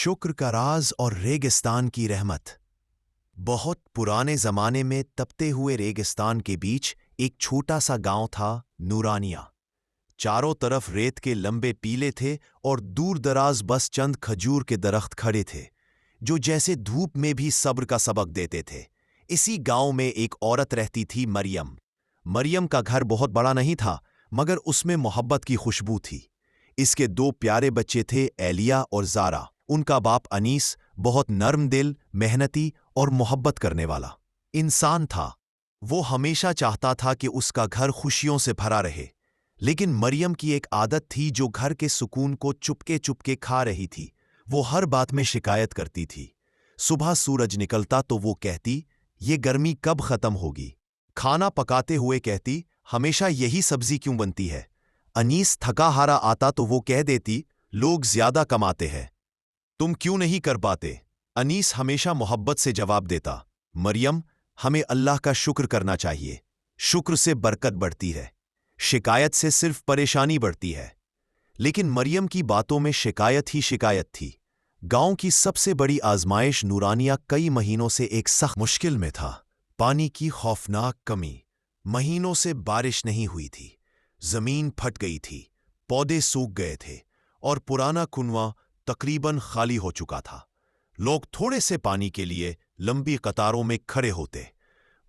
شکر کا راز اور ریگستان کی رحمت۔ بہت پرانے زمانے میں تپتے ہوئے ریگستان کے بیچ ایک چھوٹا سا گاؤں تھا، نورانیہ۔ چاروں طرف ریت کے لمبے ٹیلے تھے اور دور دراز بس چند کھجور کے درخت کھڑے تھے جو جیسے دھوپ میں بھی صبر کا سبق دیتے تھے۔ اسی گاؤں میں ایک عورت رہتی تھی، مریم۔ مریم کا گھر بہت بڑا نہیں تھا، مگر اس میں محبت کی خوشبو تھی۔ اس کے دو پیارے بچے تھے، ایلیا اور زارا۔ ان کا باپ انیس بہت نرم دل، محنتی اور محبت کرنے والا انسان تھا۔ وہ ہمیشہ چاہتا تھا کہ اس کا گھر خوشیوں سے بھرا رہے، لیکن مریم کی ایک عادت تھی جو گھر کے سکون کو چپکے چپکے کھا رہی تھی۔ وہ ہر بات میں شکایت کرتی تھی۔ صبح سورج نکلتا تو وہ کہتی، یہ گرمی کب ختم ہوگی؟ کھانا پکاتے ہوئے کہتی، ہمیشہ یہی سبزی کیوں بنتی ہے؟ انیس تھکا ہارا آتا تو وہ کہہ دیتی، لوگ زیادہ کماتے ہیں، تم کیوں نہیں کر پاتے؟ انیس ہمیشہ محبت سے جواب دیتا، مریم، ہمیں اللہ کا شکر کرنا چاہیے، شکر سے برکت بڑھتی ہے، شکایت سے صرف پریشانی بڑھتی ہے۔ لیکن مریم کی باتوں میں شکایت ہی شکایت تھی۔ گاؤں کی سب سے بڑی آزمائش نورانیہ کئی مہینوں سے ایک سخت مشکل میں تھا۔ پانی کی خوفناک کمی، مہینوں سے بارش نہیں ہوئی تھی، زمین پھٹ گئی تھی، پودے سوکھ گئے تھے اور پرانا کنواں تقریباً خالی ہو چکا تھا۔ لوگ تھوڑے سے پانی کے لیے لمبی قطاروں میں کھڑے ہوتے۔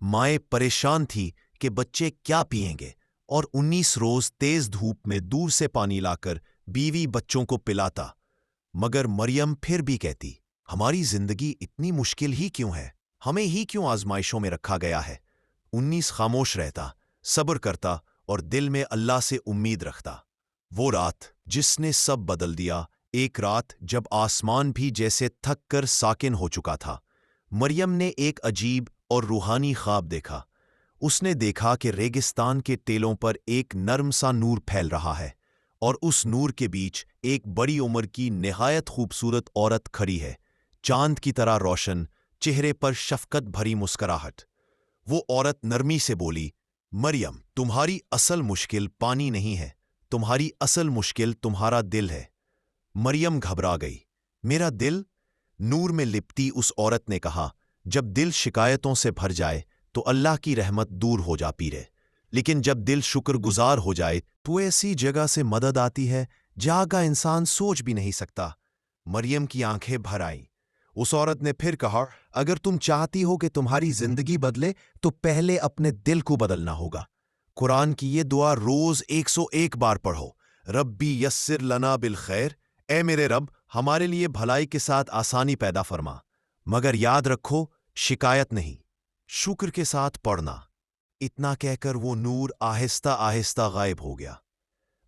مائیں پریشان تھی کہ بچے کیا پئیں گے، اور 19 روز تیز دھوپ میں دور سے پانی لا کر بیوی بچوں کو پلاتا۔ مگر مریم پھر بھی کہتی، ہماری زندگی اتنی مشکل ہی کیوں ہے؟ ہمیں ہی کیوں آزمائشوں میں رکھا گیا ہے؟ 19 خاموش رہتا، صبر کرتا اور دل میں اللہ سے امید رکھتا۔ وہ رات جس نے سب بدل دیا، ایک رات جب آسمان بھی جیسے تھک کر ساکن ہو چکا تھا، مریم نے ایک عجیب اور روحانی خواب دیکھا۔ اس نے دیکھا کہ ریگستان کے ٹیلوں پر ایک نرم سا نور پھیل رہا ہے، اور اس نور کے بیچ ایک بڑی عمر کی نہایت خوبصورت عورت کھڑی ہے، چاند کی طرح روشن، چہرے پر شفقت بھری مسکراہٹ۔ وہ عورت نرمی سے بولی، مریم، تمہاری اصل مشکل پانی نہیں ہے، تمہاری اصل مشکل تمہارا دل ہے۔ مریم گھبرا گئی۔ میرا دل؟ نور میں لپٹی اس عورت نے کہا، جب دل شکایتوں سے بھر جائے تو اللہ کی رحمت دور ہو جاتی ہے، لیکن جب دل شکر گزار ہو جائے تو ایسی جگہ سے مدد آتی ہے جہاں کا انسان سوچ بھی نہیں سکتا۔ مریم کی آنکھیں بھر آئیں۔ اس عورت نے پھر کہا، اگر تم چاہتی ہو کہ تمہاری زندگی بدلے تو پہلے اپنے دل کو بدلنا ہوگا۔ قرآن کی یہ دعا روز 101 بار پڑھو، ربی یسر لنا بالخیر، اے میرے رب، ہمارے لیے بھلائی کے ساتھ آسانی پیدا فرما۔ مگر یاد رکھو، شکایت نہیں، شکر کے ساتھ پڑھنا۔ اتنا کہہ کر وہ نور آہستہ آہستہ غائب ہو گیا۔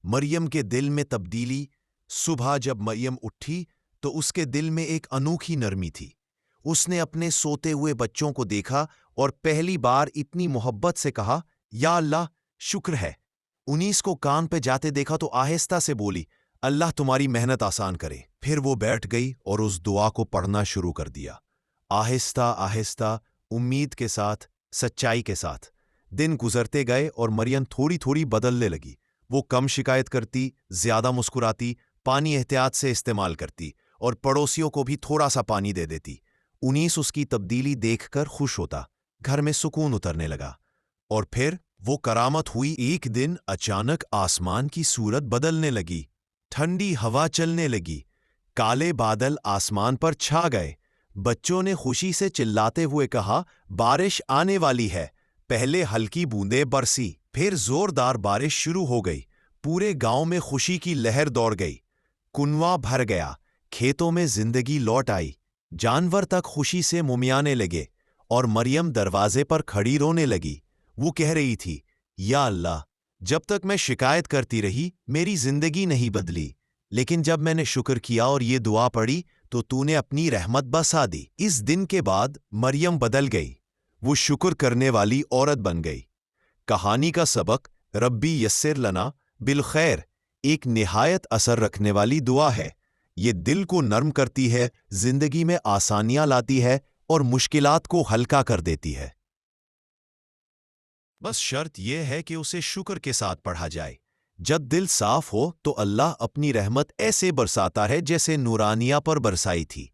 مریم کے دل میں تبدیلی۔ صبح جب مریم اٹھی تو اس کے دل میں ایک انوکھی نرمی تھی۔ اس نے اپنے سوتے ہوئے بچوں کو دیکھا اور پہلی بار اتنی محبت سے کہا، یا اللہ، شکر ہے۔ 19 کو کان پہ جاتے دیکھا تو آہستہ سے بولی، اللہ تمہاری محنت آسان کرے۔ پھر وہ بیٹھ گئی اور اس دعا کو پڑھنا شروع کر دیا، آہستہ آہستہ، امید کے ساتھ، سچائی کے ساتھ۔ دن گزرتے گئے اور مریم تھوڑی تھوڑی بدلنے لگی۔ وہ کم شکایت کرتی، زیادہ مسکراتی، پانی احتیاط سے استعمال کرتی اور پڑوسیوں کو بھی تھوڑا سا پانی دے دیتی۔ 19 اس کی تبدیلی دیکھ کر خوش ہوتا، گھر میں سکون اترنے لگا۔ اور پھر وہ کرامت ہوئی۔ ایک دن اچانک آسمان کی صورت بدلنے لگی، ٹھنڈی ہوا چلنے لگی، کالے بادل آسمان پر چھا گئے۔ بچوں نے خوشی سے چلاتے ہوئے کہا، بارش آنے والی ہے۔ پہلے ہلکی بوندیں برسی، پھر زوردار بارش شروع ہو گئی۔ پورے گاؤں میں خوشی کی لہر دوڑ گئی، کنواں بھر گیا، کھیتوں میں زندگی لوٹ آئی، جانور تک خوشی سے مومیانے لگے، اور مریم دروازے پر کھڑی رونے لگی۔ وہ کہہ رہی تھی، یا اللہ، جب تک میں شکایت کرتی رہی میری زندگی نہیں بدلی، لیکن جب میں نے شکر کیا اور یہ دعا پڑھی تو تو نے اپنی رحمت برسا دی۔ اس دن کے بعد مریم بدل گئی، وہ شکر کرنے والی عورت بن گئی۔ کہانی کا سبق، ربی یسر لنا بالخیر ایک نہایت اثر رکھنے والی دعا ہے۔ یہ دل کو نرم کرتی ہے، زندگی میں آسانیاں لاتی ہے اور مشکلات کو ہلکا کر دیتی ہے۔ بس شرط یہ ہے کہ اسے شکر کے ساتھ پڑھا جائے۔ جب دل صاف ہو تو اللہ اپنی رحمت ایسے برساتا ہے جیسے نورانیہ پر برسائی تھی۔